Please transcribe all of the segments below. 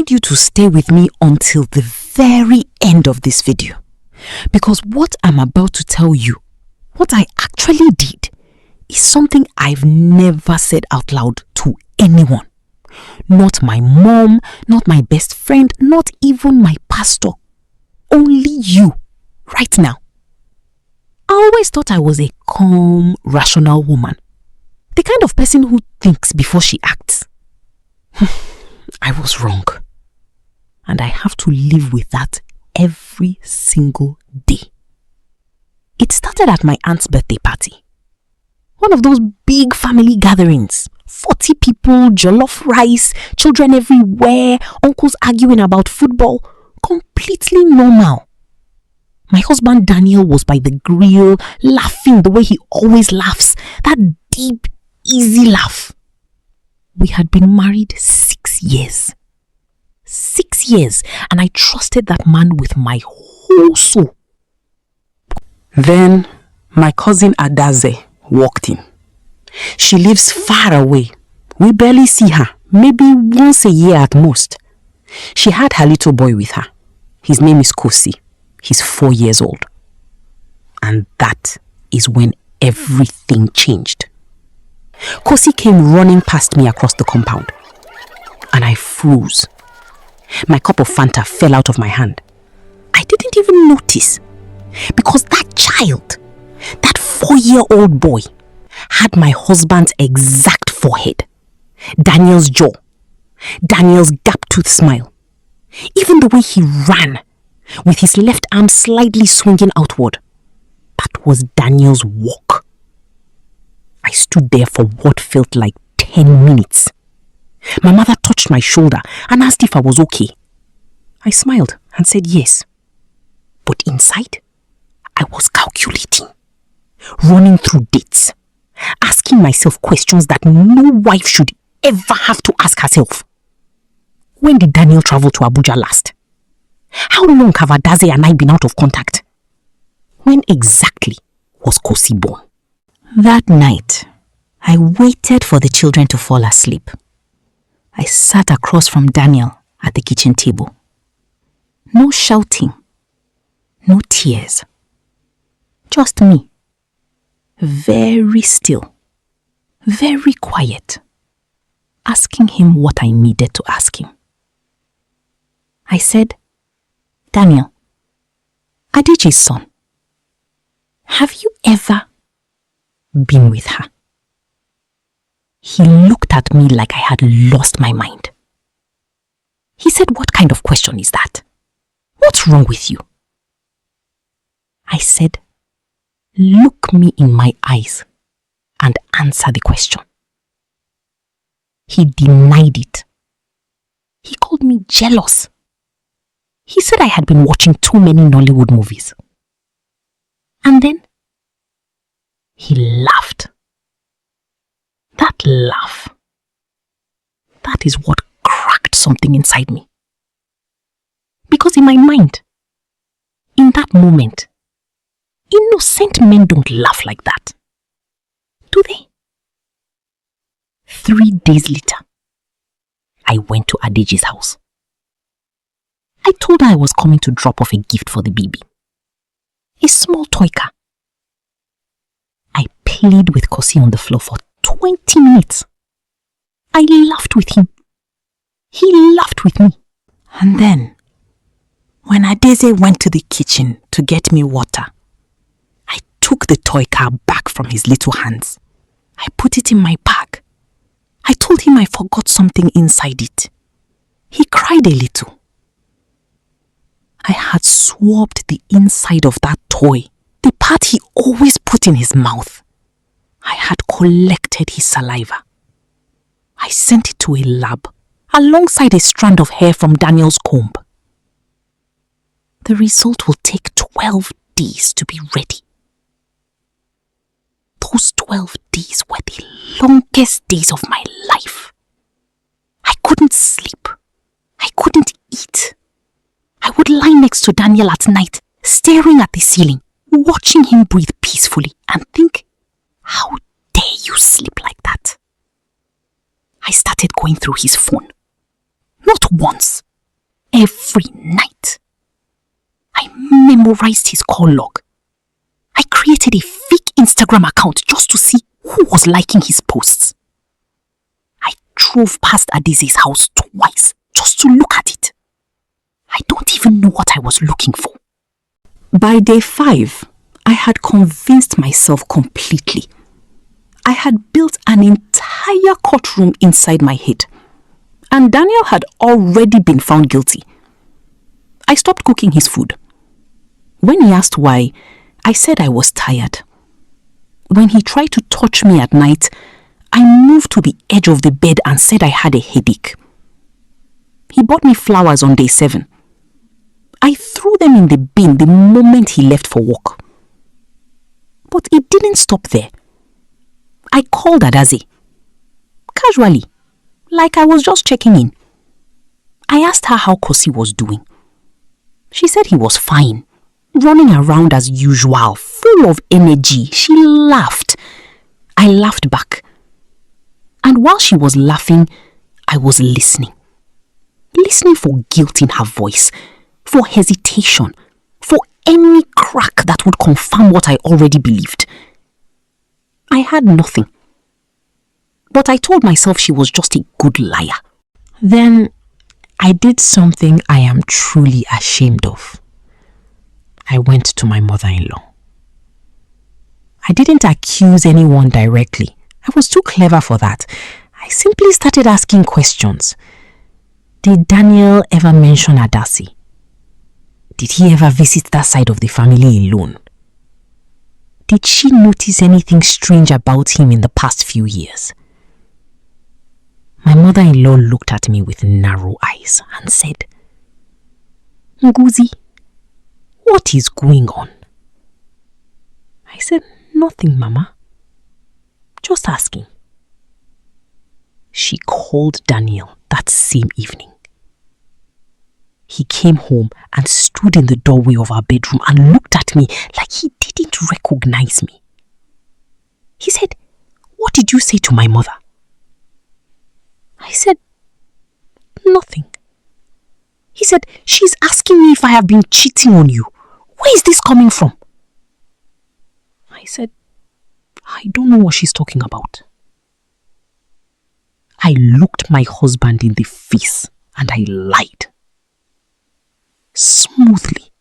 need you to stay with me until the very end of this video. Because what I'm about to tell you, what I actually did, is something I've never said out loud to anyone. Not my mom, not my best friend, not even my pastor. Only you, right now. I always thought I was a calm, rational woman. The kind of person who thinks before she acts. I was wrong. And I have to live with that every single day. It started at my aunt's birthday party. One of those big family gatherings. 40 people, jollof rice, children everywhere, uncles arguing about football. Completely normal. My husband Daniel was by the grill, laughing the way he always laughs. That deep, easy laugh. We had been married 6 years. 6 years, and I trusted that man with my whole soul. Then, my cousin Adaze walked in. She lives far away. We barely see her, maybe once a year at most. She had her little boy with her. His name is Kosi. He's 4 years old. And that is when everything changed. Kosi came running past me across the compound. And I froze. My cup of Fanta fell out of my hand. I didn't even notice. Because that child, that 4-year-old boy, had my husband's exact forehead, Daniel's jaw, Daniel's gap-toothed smile. Even the way he ran, with his left arm slightly swinging outward, that was Daniel's walk. I stood there for what felt like 10 minutes. My mother touched my shoulder and asked if I was okay. I smiled and said yes. But inside, I was calculating, running through dates, asking myself questions that no wife should ever have to ask herself. When did Daniel travel to Abuja last? How long have Adaze and I been out of contact? When exactly was Kosi born? That night, I waited for the children to fall asleep. I sat across from Daniel at the kitchen table. No shouting, no tears. Just me. Very still, very quiet, asking him what I needed to ask him. I said, Daniel, Adiji's son, have you ever been with her? He looked at me like I had lost my mind. He said, what kind of question is that? What's wrong with you? I said, look me in my eyes and answer the question. He denied it. He called me jealous. He said I had been watching too many Nollywood movies. And then he laughed. That laugh, that is what cracked something inside me. Because in my mind, in that moment, innocent men don't laugh like that. Do they? 3 days later, I went to Adeji's house. I told her I was coming to drop off a gift for the baby. A small toy car. I played with Kosi on the floor for 20 minutes. I laughed with him. He laughed with me. And then, when Adeze went to the kitchen to get me water, I took the toy car back from his little hands. I put it in my bag. I told him I forgot something inside it. He cried a little. I had swabbed the inside of that toy, the part he always put in his mouth. I had collected his saliva. I sent it to a lab, alongside a strand of hair from Daniel's comb. The result will take 12 days to be ready. Those 12 days were the longest days of my life. I couldn't sleep. I couldn't eat. I would lie next to Daniel at night, staring at the ceiling, watching him breathe peacefully and think, how dare you sleep like that? I started going through his phone. Not once, every night. I memorized his call log. I created a fake Instagram account just to see who was liking his posts. I drove past Adese's house twice just to look at it. I don't even know what I was looking for. By day 5, I had convinced myself completely. I had built an entire courtroom inside my head, and Daniel had already been found guilty. I stopped cooking his food. When he asked why, I said I was tired. When he tried to touch me at night, I moved to the edge of the bed and said I had a headache. He bought me flowers on day 7. I threw them in the bin the moment he left for work. But it didn't stop there. I called Adase. Casually, like I was just checking in. I asked her how Kosi was doing. She said he was fine, running around as usual, full of energy. She laughed. I laughed back. And while she was laughing, I was listening. Listening for guilt in her voice, for hesitation, for any crack that would confirm what I already believed. I had nothing. But I told myself she was just a good liar. Then I did something I am truly ashamed of. I went to my mother-in-law. I didn't accuse anyone directly. I was too clever for that. I simply started asking questions. Did Daniel ever mention Adase? Did he ever visit that side of the family alone? Did she notice anything strange about him in the past few years? My mother-in-law looked at me with narrow eyes and said, Nguzi, what is going on? I said, nothing, Mama. Just asking. She called Daniel that same evening. He came home and stood in the doorway of our bedroom and looked at me like he didn't recognize me. He said, what did you say to my mother? I said, nothing. He said, she's asking me if I have been cheating on you. Where is this coming from? I said, I don't know what she's talking about. I looked my husband in the face and I lied. Smoothly,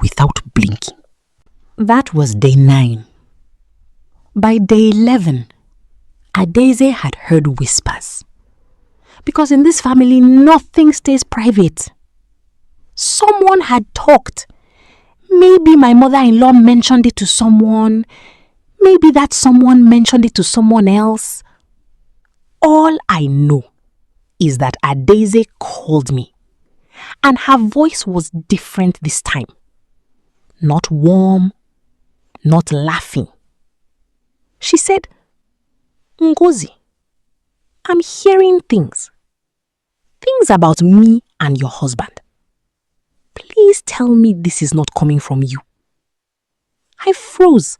without blinking. That was day 9. By day 11, Adese had heard whispers. Because in this family, nothing stays private. Someone had talked. Maybe my mother-in-law mentioned it to someone. Maybe that someone mentioned it to someone else. All I know is that Adese called me. And her voice was different this time. Not warm, not laughing. She said, Ngozi, I'm hearing things. Things about me and your husband. Please tell me this is not coming from you. I froze.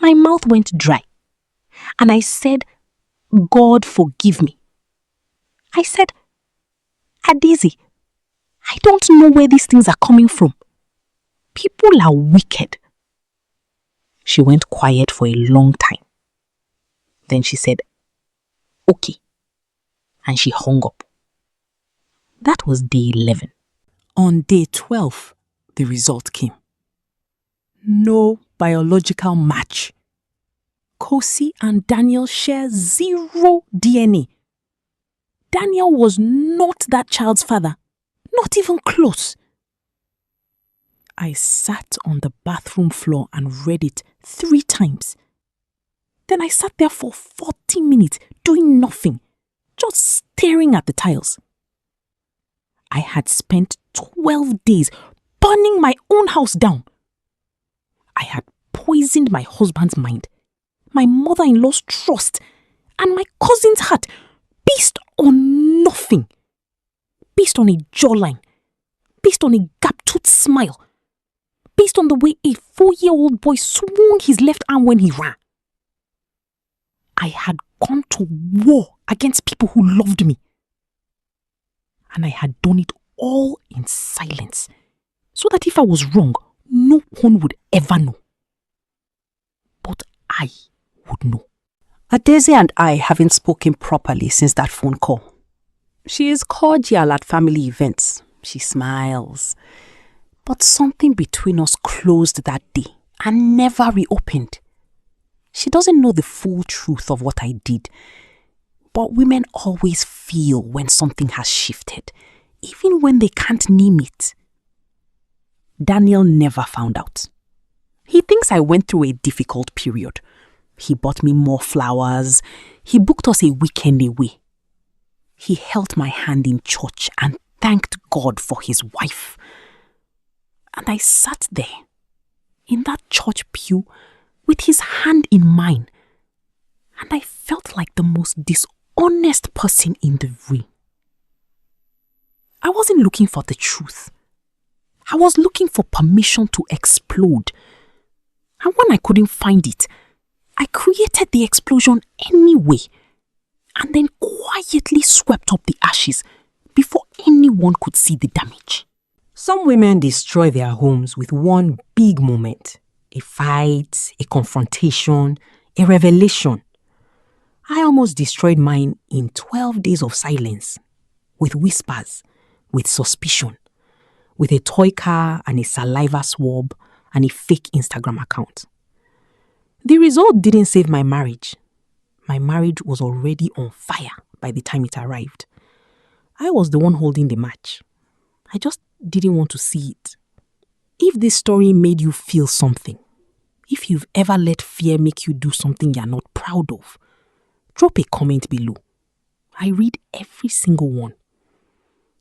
My mouth went dry. And I said, God forgive me. I said, Adese, I don't know where these things are coming from. People are wicked. She went quiet for a long time. Then she said, okay. And she hung up. That was day 11. On day 12, the result came. No biological match. Kosi and Daniel share 0 DNA. Daniel was not that child's father. Not even close. I sat on the bathroom floor and read it 3 times. Then I sat there for 40 minutes doing nothing, just staring at the tiles. I had spent 12 days burning my own house down. I had poisoned my husband's mind, my mother-in-law's trust, and my cousin's heart based on nothing. Based on a jawline, based on a gap-toothed smile, based on the way a 4-year-old boy swung his left arm when he ran. I had gone to war against people who loved me. And I had done it all in silence, so that if I was wrong, no one would ever know. But I would know. Adeze and I haven't spoken properly since that phone call. She is cordial at family events. She smiles. But something between us closed that day and never reopened. She doesn't know the full truth of what I did. But women always feel when something has shifted, even when they can't name it. Daniel never found out. He thinks I went through a difficult period. He bought me more flowers. He booked us a weekend away. He held my hand in church and thanked God for his wife. And I sat there, in that church pew, with his hand in mine. And I felt like the most dishonest person in the room. I wasn't looking for the truth. I was looking for permission to explode. And when I couldn't find it, I created the explosion anyway, and then quietly swept up the ashes before anyone could see the damage. Some women destroy their homes with one big moment. A fight, a confrontation, a revelation. I almost destroyed mine in 12 days of silence, with whispers, with suspicion, with a toy car and a saliva swab and a fake Instagram account. The result didn't save my marriage. My marriage was already on fire by the time it arrived. I was the one holding the match. I just didn't want to see it. If this story made you feel something, if you've ever let fear make you do something you're not proud of, drop a comment below. I read every single one.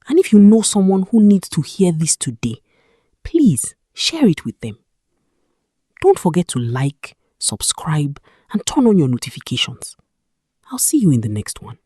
And if you know someone who needs to hear this today, please share it with them. Don't forget to like, subscribe, and turn on your notifications. I'll see you in the next one.